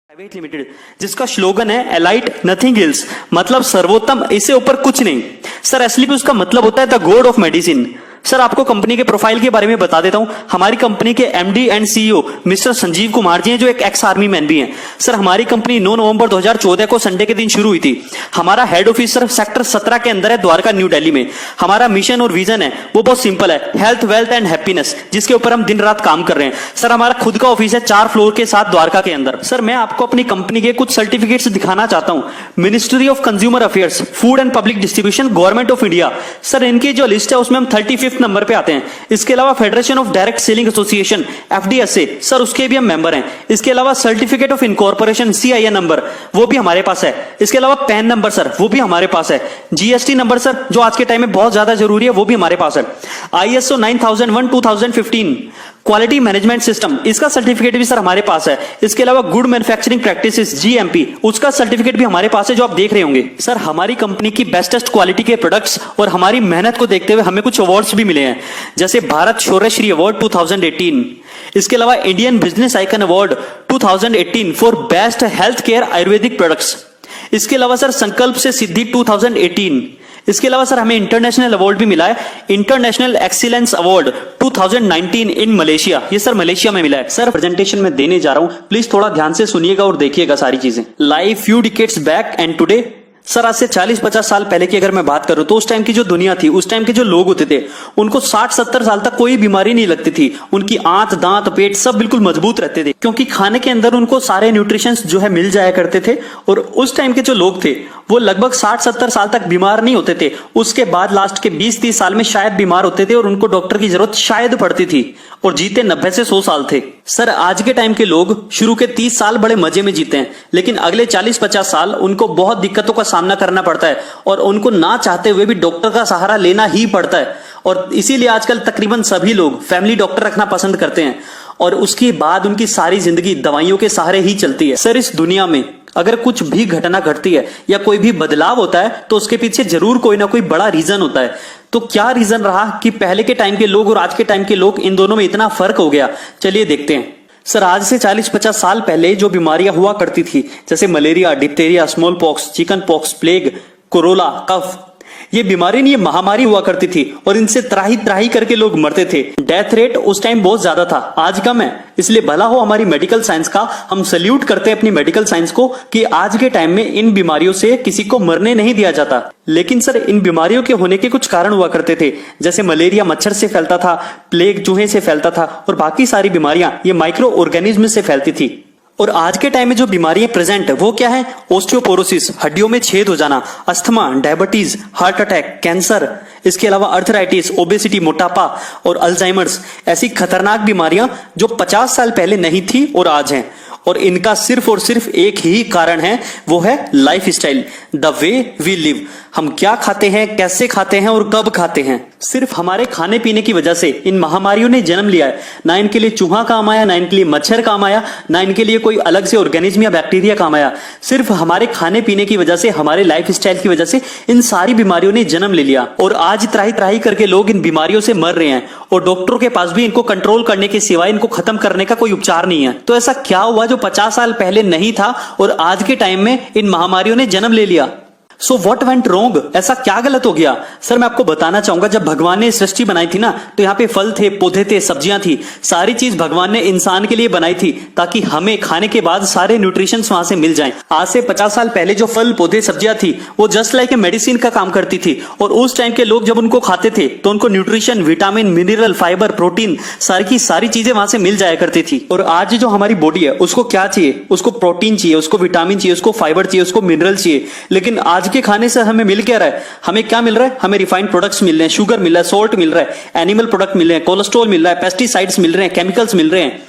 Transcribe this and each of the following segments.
Private limited, जिसका slogan है elite nothing else, मतलब सर्वोत्तम, इससे ऊपर कुछ नहीं। सर एसएलपी उसका मतलब होता है the god of medicine. Sir आपको कंपनी के प्रोफाइल के बारे में बता देता हूं। हमारी कंपनी के MD and CEO mister Sanjeev Kumar ji हैं, जो एक एक्स आर्मी मैन भी हैं। सर हमारी कंपनी 9 नवंबर 2014 को संडे के दिन शुरू हुई थी। हमारा हेड ऑफिस सर सेक्टर 17 के अंदर है, द्वारका न्यू दिल्ली में। हमारा मिशन और विजन है वो बहुत सिंपल है, हेल्थ वेल्थ एंड हैप्पीनेस, जिसके ऊपर हम दिन रात काम कर रहे हैं। सर हमारा खुद का ऑफिस है 4 फ्लोर के साथ द्वारका के अंदर। सर मैं आपको अपनी कंपनी के कुछ सर्टिफिकेट्स दिखाना चाहता हूं। Ministry of consumer affairs, food and public distribution, government of India. Sir इनकी जो लिस्ट है उसमें हम 35th नंबर पे आते हैं। इसके अलावा federation of direct selling association FDSA, sir उसके भी हम मेंबर हैं। इसके अलावा certificate of incorporation CIA number, वो भी हमारे पास है। इसके अलावा पैन नंबर सर वो भी हमारे पास है। जीएसटी नंबर सर जो आज के टाइम में बहुत ज्यादा जरूरी है, वो भी हमारे पास है। आईएसओ 9001 2015 क्वालिटी मैनेजमेंट सिस्टम, इसका सर्टिफिकेट भी सर हमारे पास है। इसके अलावा गुड मैन्युफैक्चरिंग प्रैक्टिसेस जीएमपी, उसका सर्टिफिकेट भी हमारे पास है, जो आप देख रहे होंगे। सर हमारी कंपनी की बेस्टेस्ट क्वालिटी के प्रोडक्ट्स और हमारी मेहनत को देखते हुए हमें कुछ अवार्ड्स भी मिले हैं, जैसे भारत शौर्यश्री अवार्ड 2018। इसके अलावा Indian business icon award 2018 for best health care Ayurvedic products. इसके अलावा सर संकल्प से सिद्धि 2018। इसके अलावा सर हमें इंटरनेशनल अवार्ड भी मिला है, international excellence award 2019 in Malaysia. ये सर मलेशिया में मिला है। सर प्रेजेंटेशन में देने जा रहा हूं, प्लीज थोड़ा ध्यान से सुनिएगा और देखिएगा सारी चीजें। Live few decades back and today, sir आज से 40-50 साल पहले की अगर मैं बात करूं तो उस टाइम की जो दुनिया थी, उस टाइम के जो लोग होते थे, उनको 60-70 साल तक कोई बीमारी नहीं लगती थी। उनकी आंत, दांत, पेट सब बिल्कुल मजबूत रहते थे, क्योंकि खाने के अंदर उनको सारे न्यूट्रिशंस जो है मिल जाया करते थे। और उस टाइम के जो लोग थे वो लगभग 60-70 साल तक बीमार नहीं होते थे। उसके बाद लास्ट के 20-30 साल में शायद बीमार होते थे और उनको डॉक्टर की जरूरत शायद पड़ती थी, और जीते 90 से 100 साल थे। सर आज के टाइम के लोग शुरू के 30 साल बड़े मजे में जीते हैं, लेकिन अगले 40-50 साल उनको बहुत दिक्कतों का सामना करना पड़ता है, और उनको ना चाहते हुए भी डॉक्टर का सहारा लेना ही पड़ता है। और इसीलिए आजकल तकरीबन सभी लोग फैमिली डॉक्टर रखना पसंद करते हैं, और उसके बाद उनकी सारी जिंदगी दवाइयों के सहारे ही चलती है। सर इस दुनिया में अगर कुछ भी घटना घटती है या कोई भी बदलाव होता है तो उसके पीछे जरूर कोई ना कोई बड़ा रीजन होता है। तो क्या रीजन रहा कि पहले के टाइम के लोग और आज के टाइम के लोग, इन दोनों में इतना फर्क हो गया? चलिए देखते हैं। सर आज से 40-50 साल पहले जो बीमारियां हुआ करती थी, जैसे malaria, diphtheria, small pox, chicken pox, plague, corona, cough, ये बीमारी नहीं, ये महामारी हुआ करती थी, और इनसे त्राही त्राही करके लोग मरते थे। डेथ रेट उस टाइम बहुत ज्यादा था, आज कम है। इसलिए भला हो हमारी मेडिकल साइंस का, हम सल्यूट करते हैं अपनी मेडिकल साइंस को कि आज के टाइम में इन बीमारियों से किसी को मरने नहीं दिया जाता। लेकिन सर इन बीमारियों के होने के कुछ कारण हुआ करते थे, जैसे मलेरिया मच्छर से फैलता था, प्लेग चूहे से फैलता था, और बाकी सारी बीमारियां ये माइक्रो ऑर्गेनिज्म से फैलती थी। और आज के टाइम में जो बीमारियां प्रेजेंट है वो क्या है? ओस्टियोपोरोसिस, हड्डियों में छेद हो जाना, asthma, diabetes, heart attack, cancer, इसके अलावा अर्थराइटिस, ओबेसिटी, मोटापा और अल्जाइमर्स, ऐसी खतरनाक बीमारियां जो 50 साल पहले नहीं थी और आज हैं। और इनका सिर्फ और सिर्फ एक ही कारण है, वो है life style, the way we live. हम क्या खाते हैं, कैसे खाते हैं और कब खाते हैं। सिर्फ हमारे खाने पीने की वजह से इन महामारियों ने जन्म लिया है। ना इनके लिए चूहा काम आया, ना इनके लिए मच्छर काम आया, ना इनके लिए कोई अलग से ऑर्गेनिज्म या बैक्टीरिया काम आया। सिर्फ हमारे खाने पीने की वजह से, हमारे लाइफ स्टाइल की वजह से इन सारी बीमारियों ने जन्म ले लिया। और आज त्राही त्राही करके लोग इन बीमारियों से मर रहे हैं, और डॉक्टरों के पास भी इनको कंट्रोल करने के सिवाय, इनको खत्म करने का कोई उपचार नहीं है। तो ऐसा क्या हुआ जो 50 साल पहले नहीं था और आज के टाइम में इन महामारियों ने जन्म ले लिया? So what went wrong? ऐसा क्या गलत हो गया? सर मैं आपको बताना चाहूंगा, जब भगवान ने सृष्टि बनाई थी ना, तो यहाँ पे फल थे, पौधे थे, सब्जियां थी, सारी चीज भगवान ने इंसान के लिए बनाई थी, ताकि हमें खाने के बाद सारे न्यूट्रिशंस वहां से मिल जाएं। आज से 50 साल पहले जो फल, पौधे, सब्जियां थी, वो जस्ट लाइक ए मेडिसिन का काम करती थी, और उस टाइम के लोग जब उनको खाते थे तो उनको nutrition, vitamin, mineral, fibre, protein, सारी की सारी चीजें वहां से मिल जाया करती थी। और आज जो हमारी बॉडी है उसको क्या चाहिए? उसको प्रोटीन चाहिए, उसको विटामिन चाहिए, उसको फाइबर चाहिए, उसको मिनरल चाहिए। लेकिन आज के खाने से हमें मिल क्या रहा है? हमें क्या मिल रहा है? हमें रिफाइंड प्रोडक्ट्स मिल रहे हैं, शुगर मिल रहा है, सॉल्ट मिल रहा है, एनिमल प्रोडक्ट मिल रहे हैं, कोलेस्ट्रॉल मिल रहा है, पेस्टिसाइड्स मिल रहे हैं, केमिकल्स मिल रहे हैं।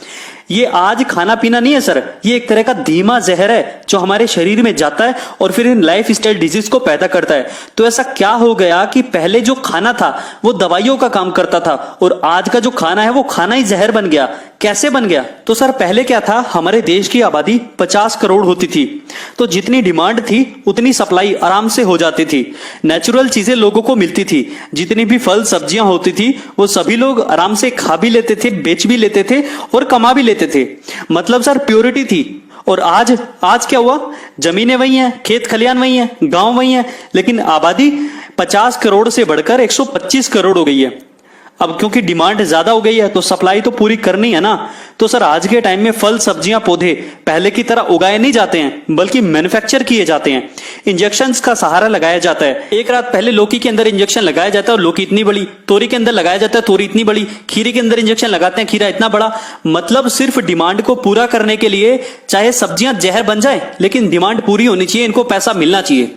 ये आज खाना पीना नहीं है सर, ये एक तरह का धीमा जहर है जो हमारे शरीर में जाता है और फिर इन लाइफ स्टाइल डिजीज को पैदा करता है। तो ऐसा क्या हो गया कि पहले जो खाना था वो दवाइयों का काम करता था, और आज का जो खाना है वो खाना ही जहर बन गया? कैसे बन गया? तो सर पहले क्या था, हमारे देश की आबादी 50 करोड़ होती थी, तो जितनी डिमांड थी उतनी सप्लाई आराम से हो जाती थी। नेचुरल चीजें लोगों को मिलती थी, जितनी भी फल सब्जियां होती थी वो सभी लोग आराम से खा भी लेते थे, बेच भी लेते थे और कमा भी लेते थे। मतलब सर प्योरिटी थी। और आज आज क्या हुआ? जमीनें वही हैं, खेत खलियान वही हैं, गांव वही हैं, लेकिन आबादी 50 करोड़ से बढ़कर 125 करोड़ हो गई है। अब क्योंकि डिमांड ज्यादा हो गई है तो सप्लाई तो पूरी करनी है ना। तो सर आज के टाइम में फल सब्जियां पौधे पहले की तरह उगाए नहीं जाते हैं, बल्कि मैन्युफैक्चर किए जाते हैं। इंजेक्शंस का सहारा लगाया जाता है। एक रात पहले लौकी के अंदर इंजेक्शन लगाया जाता है और लौकी इतनी बड़ी, तोरी के अंदर लगाया जाता है, तोरी इतनी बड़ी, खीरे के अंदर इंजेक्शन लगाते हैं, खीरा इतना बड़ा। मतलब सिर्फ डिमांड को पूरा करने के लिए चाहे सब्जियां जहर बन जाए, लेकिन डिमांड पूरी होनी चाहिए, इनको पैसा मिलना चाहिए।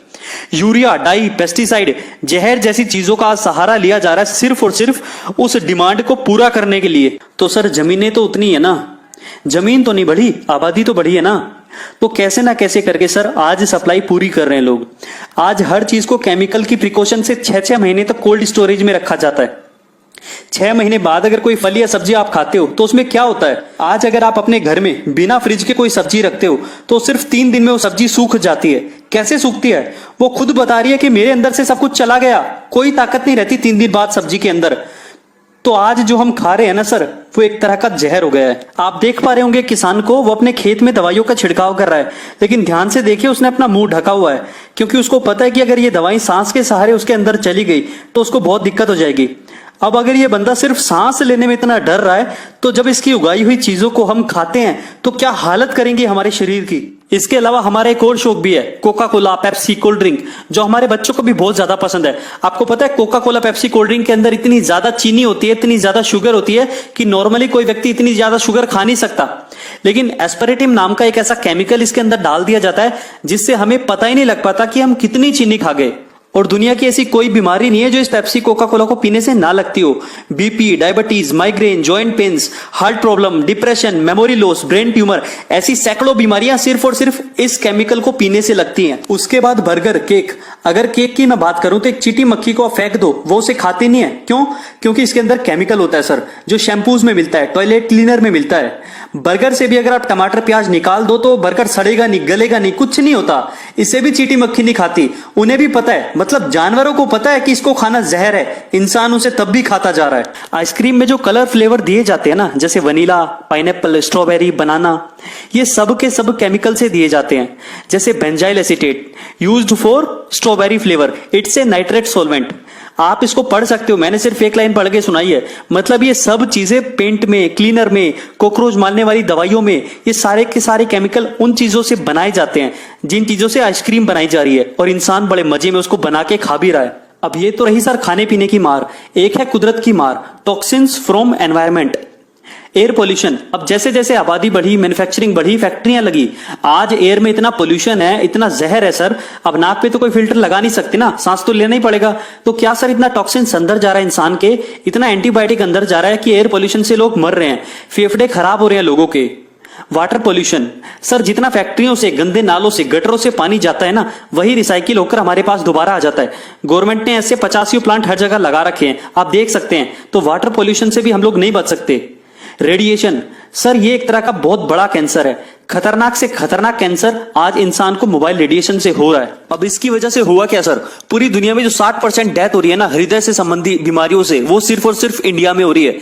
यूरिया, डाई, पेस्टिसाइड, जहर जैसी चीजों का सहारा लिया जा रहा है सिर्फ और सिर्फ उस डिमांड को पूरा करने के लिए। तो सर जमीनें तो उतनी है ना, जमीन तो नहीं बढ़ी, आबादी तो बढ़ी है ना। तो कैसे ना कैसे करके सर आज सप्लाई पूरी कर रहे हैं लोग। आज हर चीज को केमिकल की प्रिकॉशन से 6-6 महीने तक कोल्ड स्टोरेज में रखा जाता है। 6 महीने बाद अगर कोई फल या सब्जी आप खाते हो तो उसमें क्या होता है? आज अगर आप अपने घर में बिना फ्रिज के कोई सब्जी रखते हो तो सिर्फ 3 दिन में वो सब्जी सूख जाती है। कैसे सूखती है? वो खुद बता रही है कि मेरे अंदर से सब कुछ चला गया, कोई ताकत नहीं रहती 3 दिन बाद सब्जी के अंदर। तो आज जो हम खा रहे हैं ना सर, वो एक तरह का जहर हो गया है। आप देख पा रहे होंगे किसान को, वो अपने खेत में दवाइयों का छिड़काव कर रहा है, लेकिन ध्यान से देखिए उसने अपना मुंह ढका हुआ है, क्योंकि उसको पता है कि अगर ये दवाई सांस के सहारे उसके अंदर चली गई तो उसको बहुत दिक्कत हो जाएगी। अब अगर ये बंदा सिर्फ सांस लेने में इतना डर रहा है, तो जब इसकी उगाई हुई चीजों को हम खाते हैं तो क्या हालत करेंगे हमारे शरीर की। इसके अलावा हमारा एक और शौक भी है, Coca Cola, Pepsi, cold drink, जो हमारे बच्चों को भी बहुत ज्यादा पसंद है। आपको पता है Coca Cola, Pepsi, cold drink के अंदर इतनी ज्यादा चीनी होती है, इतनी ज्यादा शुगर होती है कि नॉर्मली कोई व्यक्ति इतनी ज्यादा शुगर खा नहीं सकता। लेकिन एस्पेरेटिम नाम का एक ऐसा केमिकल इसके अंदर डाल दिया जाता है जिससे हमें पता ही नहीं लग पाता कि हम कितनी चीनी खा गए। और दुनिया की ऐसी कोई बीमारी नहीं है जो इस पेप्सी, कोका कोला को पीने से ना लगती हो। BP, diabetes, migraine, joint pains, heart problem, depression, memory loss, brain tumour, ऐसी सैकड़ों बीमारियां सिर्फ और सिर्फ इस केमिकल को पीने से लगती हैं। उसके बाद बर्गर, केक। अगर केक की मैं बात करूं तो एक चींटी मक्खी को आप फेंक दो, वो उसे खाती नहीं है। क्यों? क्योंकि इसके अंदर केमिकल होता है सर, जो शैम्पूज में मिलता है, टॉयलेट क्लीनर में मिलता है। बर्गर से भी अगर आप टमाटर प्याज निकाल दो तो बर्गर सड़ेगा नहीं, गलेगा नहीं, कुछ नहीं होता। इससे भी चींटी मक्खी नहीं खाती। उन्हें भी पता है, मतलब जानवरों को पता है कि इसको खाना जहर है, इंसान उसे तब भी खाता जा रहा है। आइसक्रीम में जो कलर फ्लेवर दिए जाते हैं ना, जैसे वनीला, पाइनएप्पल, स्ट्रॉबेरी, बनाना, ये सब के सब केमिकल से दिए जाते हैं। जैसे benzyl acetate used for strawberry flavour, it's a nitrate solvent. आप इसको पढ़ सकते हो, मैंने सिर्फ एक लाइन पढ़ के सुनाई है। मतलब ये सब चीजें पेंट में, क्लीनर में, कॉकरोच मारने वाली दवाइयों में, ये सारे के सारे केमिकल उन चीजों से बनाए जाते हैं जिन चीजों से आइसक्रीम बनाई जा रही है, और इंसान बड़े मजे में उसको बना के खा भी रहा है। अब ये तो रही सर खाने पीने की मार, एक है कुदरत की मार, toxins from environment, air pollution. अब जैसे जैसे आबादी बढ़ी, मैन्युफैक्चरिंग बढ़ी, फैक्ट्रियां लगी, आज एयर में इतना पोल्यूशन है, इतना जहर है सर। अब नाक पे तो कोई फिल्टर लगा नहीं सकते ना, सांस तो लेना ही पड़ेगा। तो क्या सर इतना टॉक्सिन्स अंदर जा रहा है इंसान के, इतना एंटीबायोटिक अंदर जा रहा है कि एयर पोल्यूशन से लोग मर रहे हैं, फेफड़े खराब हो रहे हैं लोगों के। वाटर पोल्यूशन सर, जितना फैक्ट्रियों से, गंदे नालों से, गटरों से पानी जाता है ना, वही रिसाइकिल होकर हमारे पास दोबारा आ जाता है। गवर्नमेंट ने ऐसे 50 प्लांट हर जगह लगा रखे हैं, आप देख सकते हैं। तो वाटर पोल्यूशन से भी हम लोग नहीं बच सकते। रेडिएशन सर, ये एक तरह का बहुत बड़ा कैंसर है, खतरनाक से खतरनाक कैंसर आज इंसान को मोबाइल रेडिएशन से हो रहा है। अब इसकी वजह से हुआ क्या सर? पूरी दुनिया में जो 60% डेथ हो रही है ना हृदय से संबंधी बीमारियों से, वो सिर्फ और सिर्फ इंडिया में हो रही है।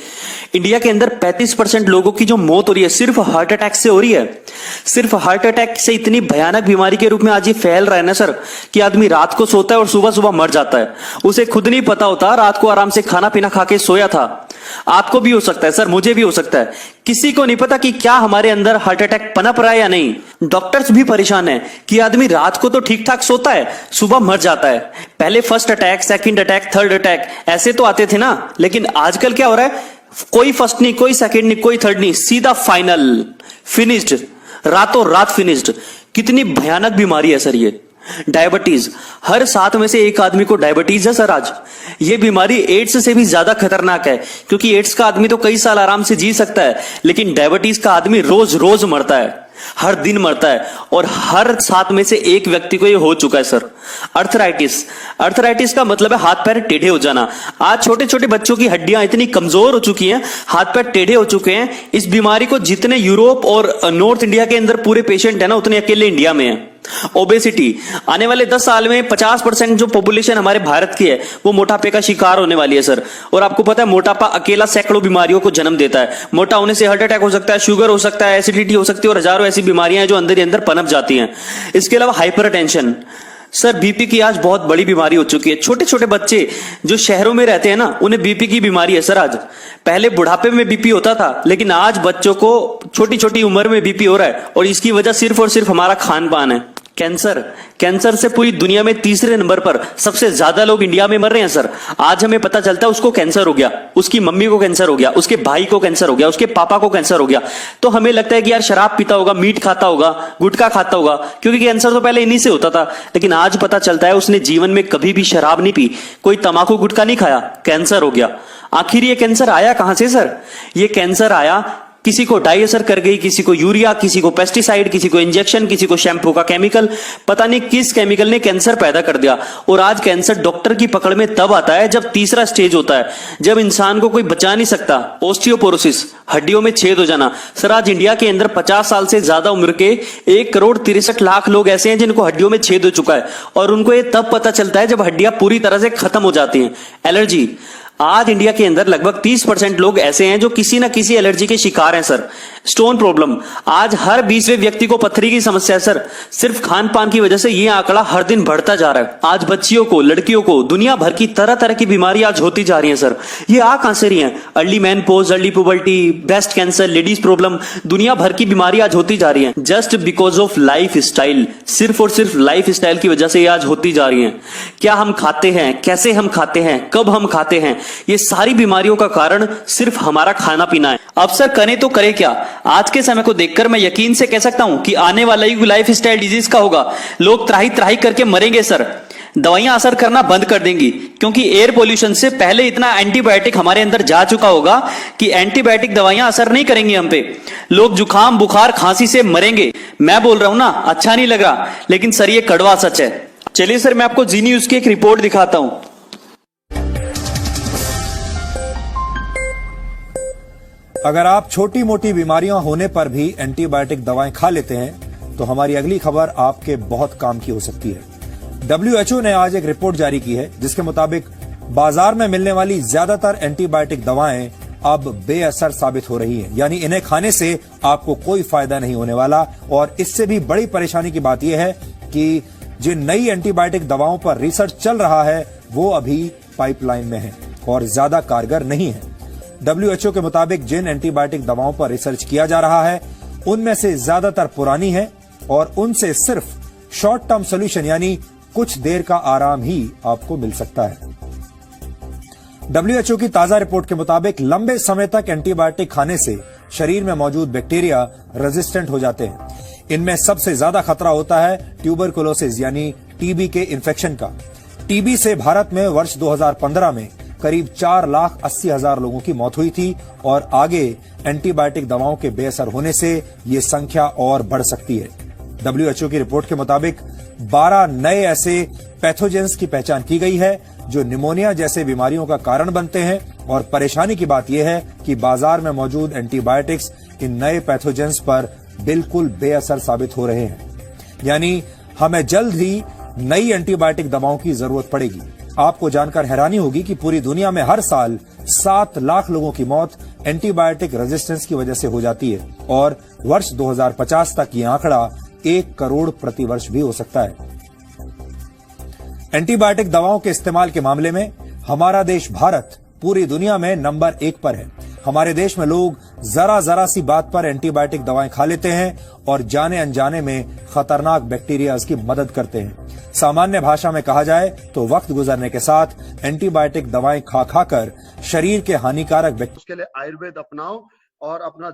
इंडिया के अंदर 35% लोगों की जो मौत हो रही है सिर्फ हार्ट अटैक से हो रही है। सिर्फ हार्ट अटैक से इतनी भयानक बीमारी के रूप में आज ये फैल रहा है ना सर, कि आदमी रात को सोता है और सुबह सुबह मर जाता है। उसे खुद नहीं पता होता, रात को आराम से खाना पीना खा के सोया था। आपको भी हो सकता है सर, मुझे भी हो सकता है, किसी को नहीं पता कि क्या हमारे अंदर हार्ट अटैक पनप रहा है या नहीं। डॉक्टर्स भी परेशान है कि आदमी रात को तो ठीक ठाक सोता है, सुबह मर जाता है। पहले first attack, second attack, third attack ऐसे तो आते थे ना, लेकिन आजकल क्या हो रहा है? कोई फर्स्ट नहीं, कोई सेकंड नहीं, कोई थर्ड नहीं, सीधा फाइनल, फिनिश्ड, रातों रात फिनिश्ड। कितनी भयानक बीमारी है सर ये। डायबिटीज, हर 7 में से एक आदमी को डायबिटीज है सर आज। ये बीमारी एड्स से भी ज्यादा खतरनाक है, क्योंकि एड्स का आदमी तो कई साल आराम से जी सकता है, लेकिन डायबिटीज का आदमी रोज रोज मरता है, हर दिन मरता है, और हर 7 में से एक व्यक्ति को ये हो चुका है सर। अर्थराइटिस, अर्थराइटिस का मतलब है हाथ पैर टेढ़े हो जाना। आज छोटे छोटे बच्चों की हड्डियां इतनी कमजोर हो चुकी हैं, हाथ पैर टेढ़े हो चुके हैं। इस बीमारी को जितने यूरोप और नॉर्थ इंडिया के अंदर पूरे पेशेंट है ना, उतने अकेले इंडिया में है। ओबेसिटी, आने वाले 10 साल में 50% जो पॉपुलेशन हमारे भारत की है वो मोटापे का शिकार होने वाली है सर। और आपको पता है मोटापा अकेला सैकड़ों बीमारियों को जन्म देता है। मोटा होने से हार्ट अटैक हो सकता है, शुगर हो सकता है, एसिडिटी हो सकती है और हजारों ऐसी बीमारियां हैं जो अंदर ही अंदर पनप जाती हैं। इसके अलावा हाइपरटेंशन, सर बीपी की आज बहुत बड़ी बीमारी हो चुकी है। छोटे छोटे बच्चे जो शहरों में रहते हैं ना, उन्हें बीपी की बीमारी है सर आज। पहले बुढ़ापे में बीपी होता था, लेकिन आज बच्चों को छोटी छोटी उम्र में बीपी हो रहा है और इसकी वजह सिर्फ और सिर्फ हमारा खान पान है। कैंसर से पूरी दुनिया में तीसरे नंबर पर सबसे ज्यादा लोग इंडिया में मर रहे हैं सर। आज हमें पता चलता है उसको कैंसर हो गया, उसकी मम्मी को कैंसर हो गया, उसके भाई को कैंसर हो गया, उसके पापा को कैंसर हो गया। तो हमें लगता है कि यार शराब पीता होगा, मीट खाता होगा, गुटखा खाता होगा, क्योंकि कैंसर तो पहले इन्हीं से होता था। लेकिन आज पता चलता है उसने जीवन में कभी भी शराब नहीं पी, कोई तंबाकू गुटखा नहीं खाया, कैंसर हो गया। आखिर ये कैंसर आया कहां से सर? ये कैंसर आया, किसी को डाई असर कर गई, किसी को यूरिया, किसी को पेस्टिसाइड, किसी को इंजेक्शन, किसी को शैम्पू का केमिकल, पता नहीं किस केमिकल ने कैंसर पैदा कर दिया। और आज कैंसर डॉक्टर की पकड़ में तब आता है जब तीसरा स्टेज होता है, जब इंसान को कोई बचा नहीं सकता। ओस्टियोपोरोसिस, हड्डियों में छेद हो जाना। सर आज इंडिया के अंदर 50 साल से ज्यादा उम्र के 1,63,00,000 लोग ऐसे हैं जिनको हड्डियों में छेद हो चुका है, और उनको ये तब पता चलता है जब हड्डियां पूरी तरह से खत्म हो जाती हैं। एलर्जी, आज इंडिया के अंदर लगभग 30% लोग ऐसे हैं जो किसी ना किसी एलर्जी के शिकार हैं सर। स्टोन प्रॉब्लम, आज हर 20वें व्यक्ति को पथरी की समस्या है सर। सिर्फ खान पान की वजह से ये आंकड़ा हर दिन बढ़ता जा रहा है। आज बच्चियों को, लड़कियों को दुनिया भर की तरह तरह की बीमारी आज होती जा रही है सर। ये आ कहां से रही है? Early menopause, early puberty, breast cancer, ladies problem, दुनिया भर की बीमारी आज होती जा रही है just because of life style. सिर्फ और सिर्फ लाइफ स्टाइल की वजह से ये आज होती जा रही है। क्या हम खाते हैं, कैसे हम खाते हैं, कब हम खाते हैं, ये सारी बीमारियों का कारण सिर्फ हमारा खाना पीना है। अब सर करें तो करें क्या? आज के समय को देखकर मैं यकीन से कह सकता हूं कि आने वाला युग लाइफ स्टाइल डिजीज का होगा। लोग त्राही त्राही करके मरेंगे सर। दवाइयां असर करना बंद कर देंगी, क्योंकि एयर पोल्यूशन से पहले इतना एंटीबायोटिक हमारे अंदर जा चुका होगा कि एंटीबायोटिक दवाइयां असर नहीं करेंगी हम पे। लोग जुकाम, बुखार, खांसी से मरेंगे। मैं बोल रहा हूं ना, अच्छा नहीं लग रहा, लेकिन सर ये कड़वा सच है। चलिए सर मैं आपको जी न्यूज की एक रिपोर्ट दिखाता हूं। अगर आप छोटी मोटी बीमारियां होने पर भी एंटीबायोटिक दवाएं खा लेते हैं तो हमारी अगली खबर आपके बहुत काम की हो सकती है। WHO ने आज एक रिपोर्ट जारी की है जिसके मुताबिक बाजार में मिलने वाली ज्यादातर एंटीबायोटिक दवाएं अब बेअसर साबित हो रही हैं, यानी इन्हें खाने से आपको कोई फायदा नहीं होने वाला। और इससे भी बड़ी परेशानी की बात यह है कि जिन नई एंटीबायोटिक दवाओं पर रिसर्च चल रहा है वो अभी पाइपलाइन में है और ज्यादा कारगर नहीं है। WHO के मुताबिक जिन एंटीबायोटिक दवाओं पर रिसर्च किया जा रहा है उनमें से ज्यादातर पुरानी है और उनसे सिर्फ शॉर्ट टर्म सोल्यूशन यानी कुछ देर का आराम ही आपको मिल सकता है। WHO की ताजा रिपोर्ट के मुताबिक लंबे समय तक एंटीबायोटिक खाने से शरीर में मौजूद बैक्टीरिया रेजिस्टेंट हो जाते हैं। इनमें सबसे ज्यादा खतरा होता है ट्यूबरकुलोसिस यानी टीबी के इन्फेक्शन का। टीबी से भारत में वर्ष 2015 में करीब 4,80,000 लोगों की मौत हुई थी और आगे एंटीबायोटिक दवाओं के बेअसर होने से ये संख्या और बढ़ सकती है। WHO की रिपोर्ट के मुताबिक 12 नए ऐसे पैथोजेंस की पहचान की गई है जो निमोनिया जैसे बीमारियों का कारण बनते हैं। और परेशानी की बात यह है कि बाजार में मौजूद एंटीबायोटिक्स इन नए पैथोजेंस पर बिल्कुल बेअसर साबित हो रहे हैं, यानी हमें जल्द ही नई एंटीबायोटिक दवाओं की जरूरत पड़ेगी। आपको जानकर हैरानी होगी कि पूरी दुनिया में हर साल 7 लाख लोगों की मौत एंटीबायोटिक रेजिस्टेंस की वजह से हो जाती है और वर्ष 2050 तक ये आंकड़ा 1 करोड़ प्रति वर्ष भी हो सकता है। एंटीबायोटिक दवाओं के इस्तेमाल के मामले में हमारा देश भारत पूरी दुनिया में नंबर 1 पर है। हमारे देश में लोग जरा सी बात पर एंटीबायोटिक दवाएं खा लेते हैं और जाने अनजाने में खतरनाक बैक्टीरिया की मदद करते हैं। सामान्य भाषा में कहा जाए तो वक्त गुजरने के साथ एंटीबायोटिक दवाएं खा खाकर शरीर के हानिकारक उसके लिए आयुर्वेद अपनाओ और अपना